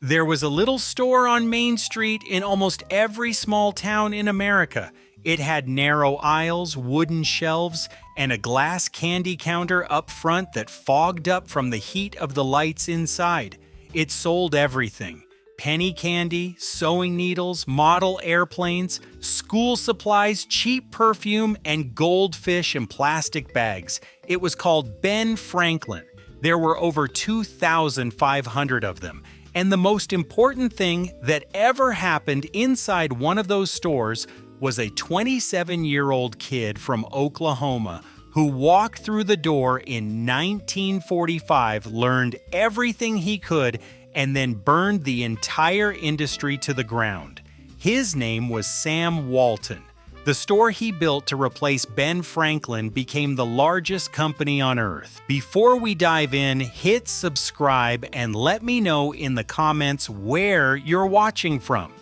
There was a little store on Main Street in almost every small town in America. It had narrow aisles, wooden shelves, and a glass candy counter up front that fogged up from the heat of the lights inside. It sold everything: penny candy, sewing needles, model airplanes, school supplies, cheap perfume, and goldfish in plastic bags. It was called Ben Franklin. There were over 2,500 of them. And the most important thing that ever happened inside one of those stores was a 27-year-old kid from Oklahoma who walked through the door in 1945, learned everything he could, and then burned the entire industry to the ground. His name was Sam Walton. The store he built to replace Ben Franklin became the largest company on earth. Before we dive in, hit subscribe and let me know in the comments where you're watching from.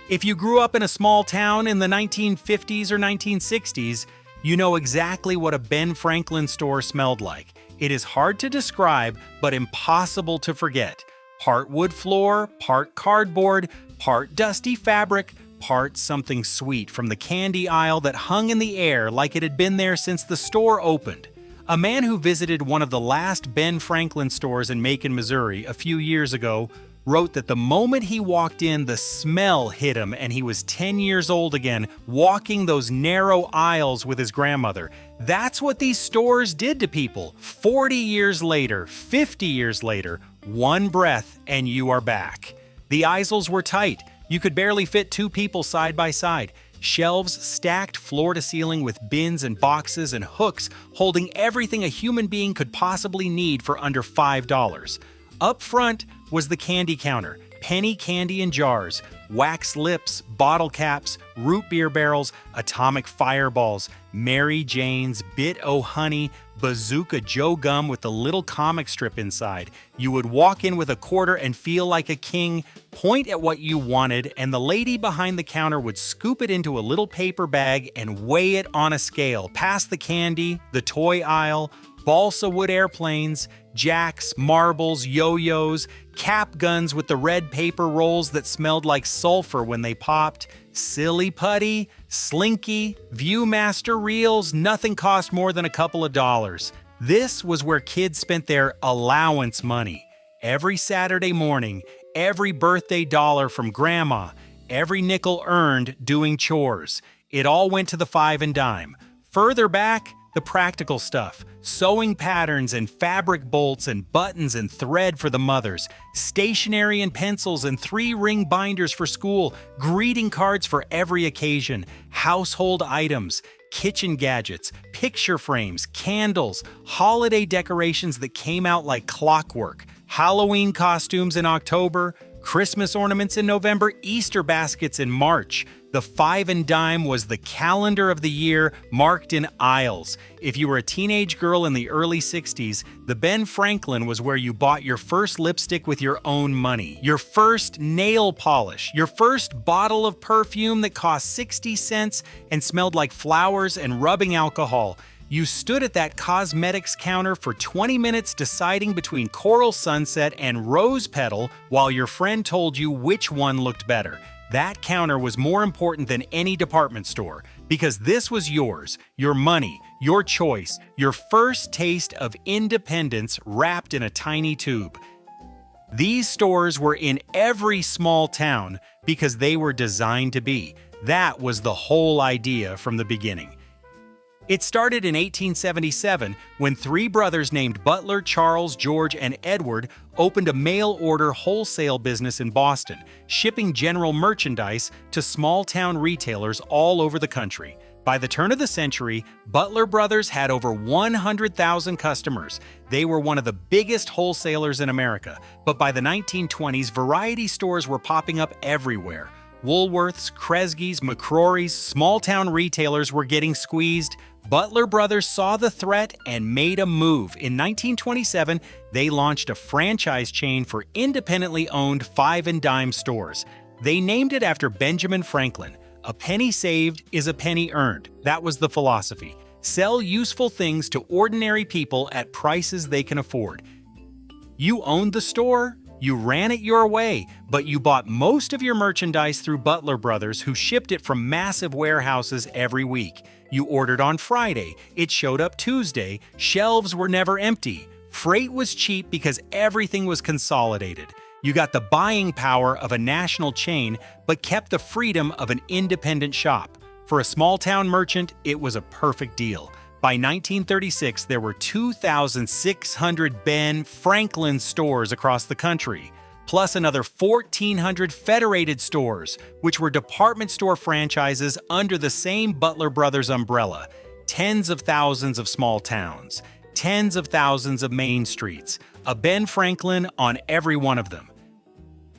If you grew up in a small town in the 1950s or 1960s, you know exactly what a Ben Franklin store smelled like. It is hard to describe, but impossible to forget. Part wood floor, part cardboard, part dusty fabric, part something sweet from the candy aisle that hung in the air like it had been there since the store opened. A man who visited one of the last Ben Franklin stores in Macon, Missouri a few years ago wrote that the moment he walked in, the smell hit him and he was 10 years old again, walking those narrow aisles with his grandmother. That's what these stores did to people. 40 years later, 50 years later, one breath and you are back. The aisles were tight. You could barely fit two people side by side. Shelves stacked floor to ceiling with bins and boxes and hooks holding everything a human being could possibly need for under $5. Up front was the candy counter, penny candy in jars, wax lips, bottle caps, root beer barrels, atomic fireballs, Mary Jane's, Bit-O-Honey, Bazooka Joe gum with the little comic strip inside. You would walk in with a quarter and feel like a king, point at what you wanted, and the lady behind the counter would scoop it into a little paper bag and weigh it on a scale, past the candy, the toy aisle, balsa wood airplanes, jacks, marbles, yo-yos, cap guns with the red paper rolls that smelled like sulfur when they popped, silly putty, slinky, Viewmaster reels. Nothing cost more than a couple of dollars. This was where kids spent their allowance money. Every Saturday morning, every birthday dollar from grandma, every nickel earned doing chores. It all went to the 5 and dime. Further back, the practical stuff, sewing patterns and fabric bolts and buttons and thread for the mothers, stationery and pencils and 3-ring binders for school, greeting cards for every occasion, household items, kitchen gadgets, picture frames, candles, holiday decorations that came out like clockwork, Halloween costumes in October, Christmas ornaments in November, Easter baskets in March. The 5 and dime was the calendar of the year marked in aisles. If you were a teenage girl in the early 60s, the Ben Franklin was where you bought your first lipstick with your own money, your first nail polish, your first bottle of perfume that cost 60 cents and smelled like flowers and rubbing alcohol. You stood at that cosmetics counter for 20 minutes deciding between Coral Sunset and Rose Petal while your friend told you which one looked better. That counter was more important than any department store because this was yours, your money, your choice, your first taste of independence wrapped in a tiny tube. These stores were in every small town because they were designed to be. That was the whole idea from the beginning. It started in 1877 when 3 brothers named Butler, Charles, George, and Edward opened a mail-order wholesale business in Boston, shipping general merchandise to small-town retailers all over the country. By the turn of the century, Butler Brothers had over 100,000 customers. They were one of the biggest wholesalers in America, but by the 1920s, variety stores were popping up everywhere. Woolworths, Kresge's, McCrory's, small-town retailers were getting squeezed. Butler Brothers saw the threat and made a move. In 1927, they launched a franchise chain for independently owned 5 and dime stores. They named it after Benjamin Franklin. A penny saved is a penny earned. That was the philosophy. Sell useful things to ordinary people at prices they can afford. You owned the store, You ran it your way, but you bought most of your merchandise through Butler Brothers, who shipped it from massive warehouses every week. You ordered on Friday, it showed up Tuesday, shelves were never empty. Freight was cheap because everything was consolidated. You got the buying power of a national chain, but kept the freedom of an independent shop. For a small-town merchant, it was a perfect deal. By 1936, there were 2,600 Ben Franklin stores across the country, plus another 1,400 federated stores, which were department store franchises under the same Butler Brothers umbrella. Tens of thousands of small towns, tens of thousands of main streets, a Ben Franklin on every one of them.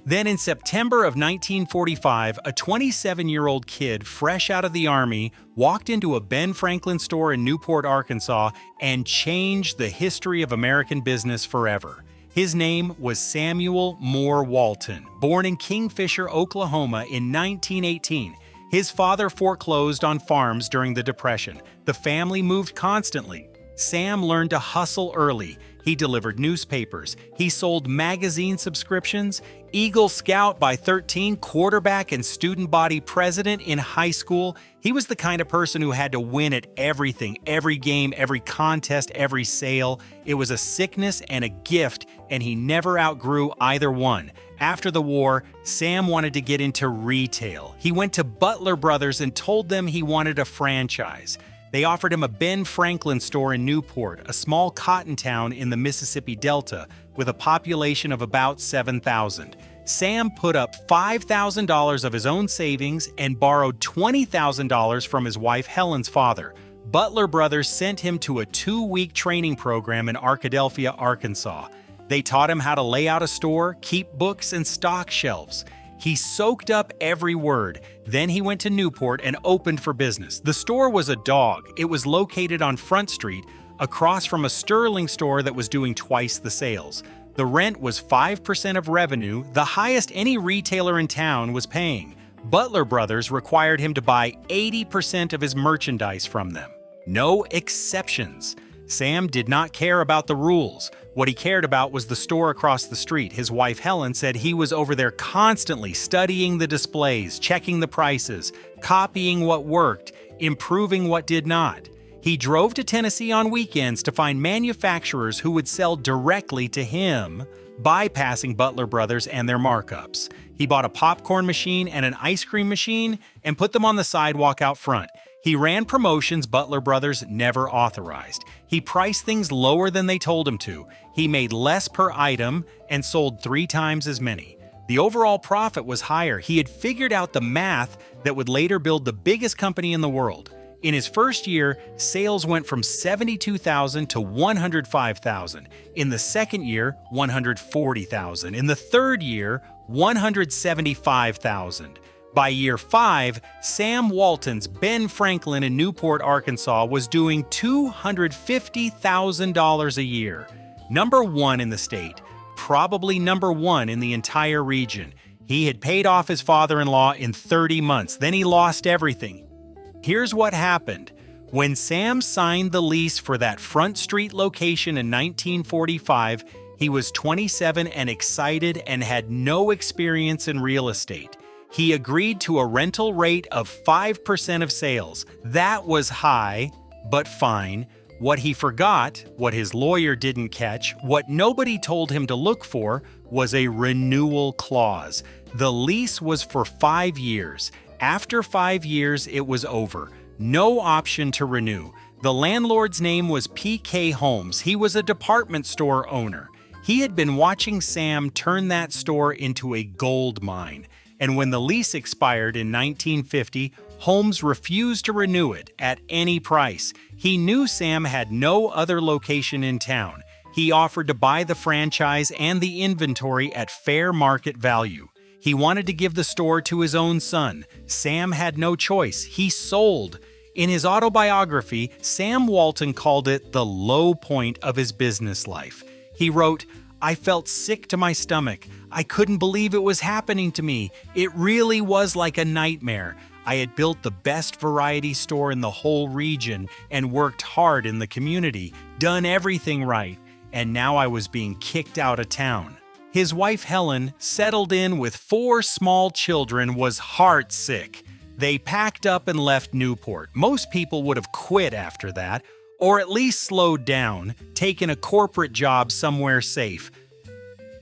Then in September of 1945, a 27-year-old kid fresh out of the Army walked into a Ben Franklin store in Newport, Arkansas, and changed the history of American business forever. His name was Samuel Moore Walton, born in Kingfisher, Oklahoma in 1918. His father foreclosed on farms during the Depression. The family moved constantly. Sam learned to hustle early. He delivered newspapers. He sold magazine subscriptions. Eagle Scout by 13, quarterback and student body president in high school. He was the kind of person who had to win at everything, every game, every contest, every sale. It was a sickness and a gift, and he never outgrew either one. After the war, Sam wanted to get into retail. He went to Butler Brothers and told them he wanted a franchise. They offered him a Ben Franklin store in Newport, a small cotton town in the Mississippi Delta with a population of about 7,000. Sam put up $5,000 of his own savings and borrowed $20,000 from his wife Helen's father. Butler Brothers sent him to a 2-week training program in Arkadelphia, Arkansas. They taught him how to lay out a store, keep books, and stock shelves. He soaked up every word. Then he went to Newport and opened for business. The store was a dog. It was located on Front Street, across from a Sterling store that was doing twice the sales. The rent was 5% of revenue, the highest any retailer in town was paying. Butler Brothers required him to buy 80% of his merchandise from them. No exceptions. Sam did not care about the rules. What he cared about was the store across the street. His wife Helen said he was over there constantly studying the displays, checking the prices, copying what worked, improving what did not. He drove to Tennessee on weekends to find manufacturers who would sell directly to him, bypassing Butler Brothers and their markups. He bought a popcorn machine and an ice cream machine and put them on the sidewalk out front. He ran promotions Butler Brothers never authorized. He priced things lower than they told him to. He made less per item and sold 3 times as many. The overall profit was higher. He had figured out the math that would later build the biggest company in the world. In his first year, sales went from $72,000 to $105,000. In the second year, $140,000. In the third year, $175,000. By year 5, Sam Walton's Ben Franklin in Newport, Arkansas was doing $250,000 a year. Number 1 in the state, probably number 1 in the entire region. He had paid off his father-in-law in 30 months, then he lost everything. Here's what happened. When Sam signed the lease for that Front Street location in 1945, he was 27 and excited and had no experience in real estate. He agreed to a rental rate of 5% of sales. That was high, but fine. What he forgot, what his lawyer didn't catch, what nobody told him to look for, was a renewal clause. The lease was for 5 years. After 5 years, it was over. No option to renew. The landlord's name was P.K. Holmes. He was a department store owner. He had been watching Sam turn that store into a gold mine. And when the lease expired in 1950, Holmes refused to renew it at any price. He knew Sam had no other location in town. He offered to buy the franchise and the inventory at fair market value. He wanted to give the store to his own son. Sam had no choice. He sold. In his autobiography, Sam Walton called it the low point of his business life. He wrote, "I felt sick to my stomach. I couldn't believe it was happening to me. It really was like a nightmare. I had built the best variety store in the whole region and worked hard in the community, done everything right, and now I was being kicked out of town." His wife Helen, settled in with 4 small children, was heartsick. They packed up and left Newport. Most people would have quit after that, or at least slowed down, taken a corporate job somewhere safe.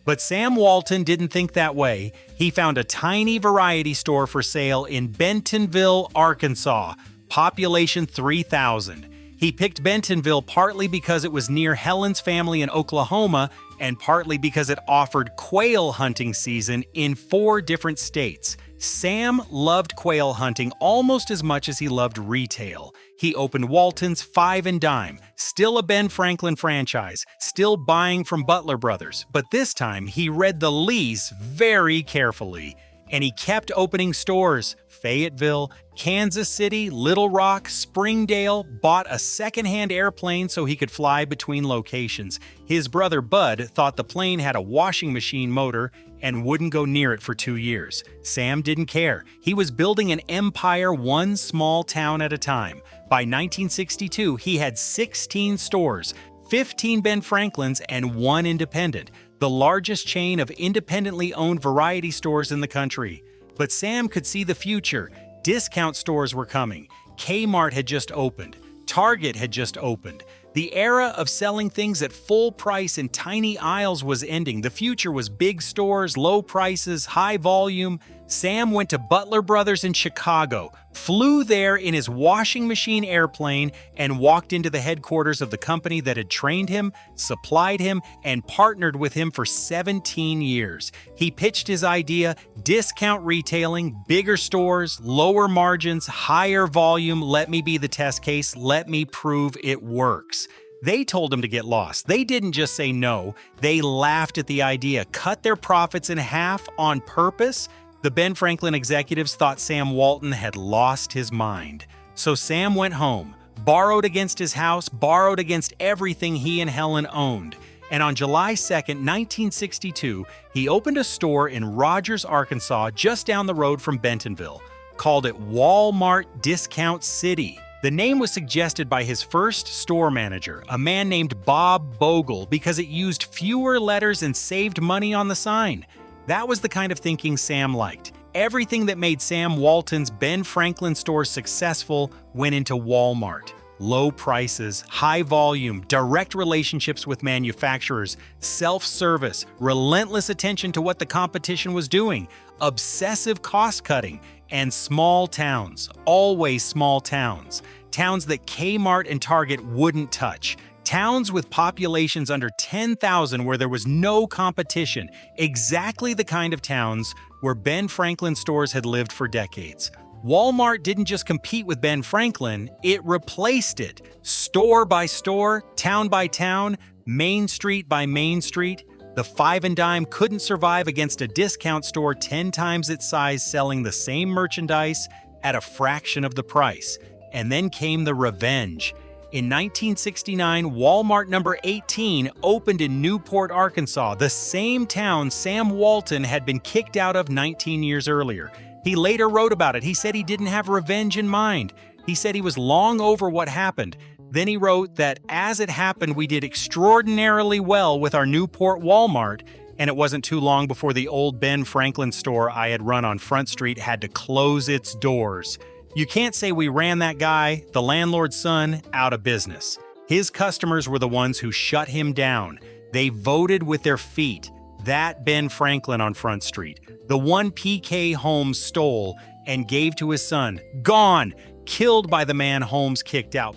But Sam Walton didn't think that way. He found a tiny variety store for sale in Bentonville, Arkansas, population 3,000. He picked Bentonville partly because it was near Helen's family in Oklahoma and partly because it offered quail hunting season in 4 different states. Sam loved quail hunting almost as much as he loved retail. He opened Walton's 5 and Dime, still a Ben Franklin franchise, still buying from Butler Brothers, but this time he read the lease very carefully. And he kept opening stores. Fayetteville, Kansas City, Little Rock, Springdale, bought a secondhand airplane so he could fly between locations. His brother Bud thought the plane had a washing machine motor and wouldn't go near it for 2 years. Sam didn't care. He was building an empire one small town at a time. By 1962, he had 16 stores, 15 Ben Franklins and 1 independent, the largest chain of independently owned variety stores in the country. But Sam could see the future. Discount stores were coming. Kmart had just opened. Target had just opened. The era of selling things at full price in tiny aisles was ending. The future was big stores, low prices, high volume. Sam went to Butler Brothers in Chicago, flew there in his washing machine airplane, and walked into the headquarters of the company that had trained him, supplied him, and partnered with him for 17 years. He pitched his idea: discount retailing, bigger stores, lower margins, higher volume. Let me be the test case. Let me prove it works. They told him to get lost. They didn't just say no. They laughed at the idea, cut their profits in half on purpose. The Ben Franklin executives thought Sam Walton had lost his mind. So Sam went home, borrowed against his house, borrowed against everything he and Helen owned. And on July 2nd, 1962, he opened a store in Rogers, Arkansas, just down the road from Bentonville. Called it Walmart Discount City. The name was suggested by his first store manager, a man named Bob Bogle, because it used fewer letters and saved money on the sign. That was the kind of thinking Sam liked. Everything that made Sam Walton's Ben Franklin store successful went into Walmart. Low prices, high volume, direct relationships with manufacturers, self-service, relentless attention to what the competition was doing, obsessive cost-cutting, and small towns, always small towns. Towns that Kmart and Target wouldn't touch. Towns with populations under 10,000 where there was no competition. Exactly the kind of towns where Ben Franklin stores had lived for decades. Walmart didn't just compete with Ben Franklin, it replaced it. Store by store, town by town, Main Street by Main Street. The 5 and Dime couldn't survive against a discount store 10 times its size selling the same merchandise at a fraction of the price. And then came the revenge. In 1969, Walmart number 18 opened in Newport, Arkansas, the same town Sam Walton had been kicked out of 19 years earlier. He later wrote about it. He said he didn't have revenge in mind. He said he was long over what happened. Then he wrote that as it happened, we did extraordinarily well with our Newport Walmart, and it wasn't too long before the old Ben Franklin store I had run on Front Street had to close its doors. You can't say we ran that guy, the landlord's son, out of business. His customers were the ones who shut him down. They voted with their feet. That Ben Franklin on Front Street, the one P.K. Holmes stole and gave to his son, gone, killed by the man Holmes kicked out.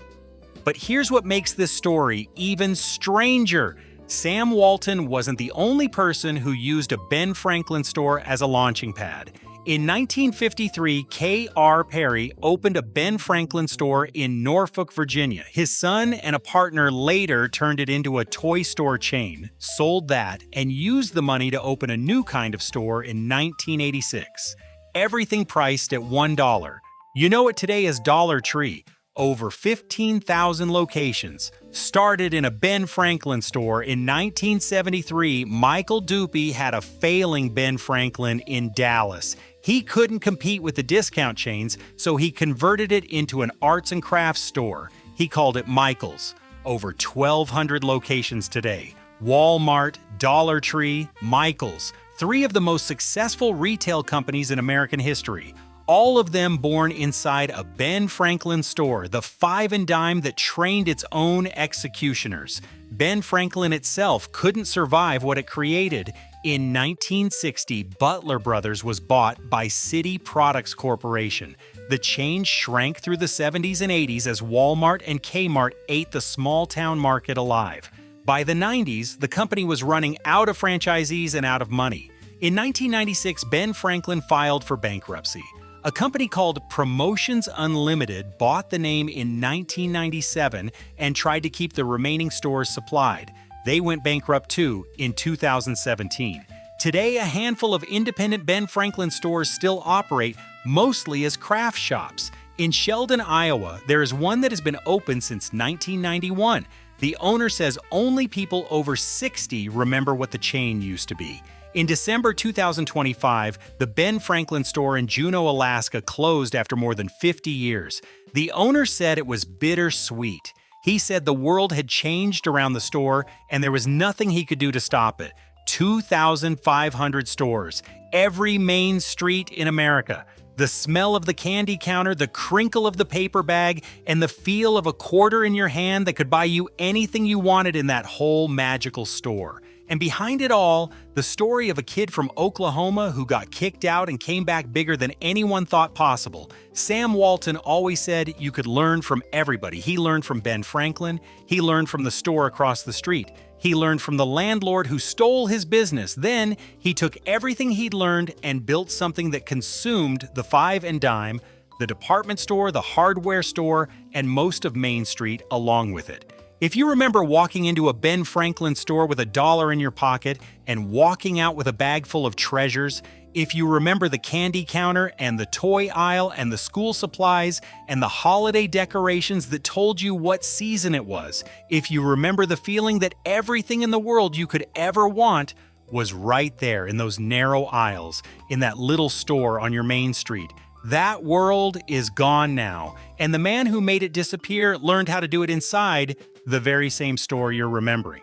But here's what makes this story even stranger. Sam Walton wasn't the only person who used a Ben Franklin store as a launching pad. In 1953, K.R. Perry opened a Ben Franklin store in Norfolk, Virginia. His son and a partner later turned it into a toy store chain, sold that, and used the money to open a new kind of store in 1986. Everything priced at $1. You know it today as Dollar Tree. Over 15,000 locations. Started in a Ben Franklin store in 1973, Michael Dupy had a failing Ben Franklin in Dallas. He couldn't compete with the discount chains, so he converted it into an arts and crafts store. He called it Michael's. Over 1,200 locations today. Walmart, Dollar Tree, Michaels, three of the most successful retail companies in American history. All of them born inside a Ben Franklin store, the five and dime that trained its own executioners. Ben Franklin itself couldn't survive what it created. In 1960, Butler Brothers was bought by City Products Corporation. The chain shrank through the 70s and 80s as Walmart and Kmart ate the small-town market alive. By the 90s, the company was running out of franchisees and out of money. In 1996, Ben Franklin filed for bankruptcy. A company called Promotions Unlimited bought the name in 1997 and tried to keep the remaining stores supplied. They went bankrupt too in 2017. Today, a handful of independent Ben Franklin stores still operate, mostly as craft shops. In Sheldon, Iowa, there is one that has been open since 1991. The owner says only people over 60 remember what the chain used to be. In December 2025, the Ben Franklin store in Juneau, Alaska closed after more than 50 years. The owner said it was bittersweet. He said the world had changed around the store and there was nothing he could do to stop it. 2,500 stores, every main street in America. The smell of the candy counter, the crinkle of the paper bag, and the feel of a quarter in your hand that could buy you anything you wanted in that whole magical store. And behind it all, the story of a kid from Oklahoma who got kicked out and came back bigger than anyone thought possible. Sam Walton always said you could learn from everybody. He learned from Ben Franklin. He learned from the store across the street. He learned from the landlord who stole his business. Then he took everything he'd learned and built something that consumed the five and dime, the department store, the hardware store, and most of Main Street along with it. If you remember walking into a Ben Franklin store with $1 in your pocket and walking out with a bag full of treasures, if you remember the candy counter and the toy aisle and the school supplies and the holiday decorations that told you what season it was, if you remember the feeling that everything in the world you could ever want was right there in those narrow aisles in that little store on your main street, that world is gone now, and the man who made it disappear learned how to do it inside the very same store you're remembering.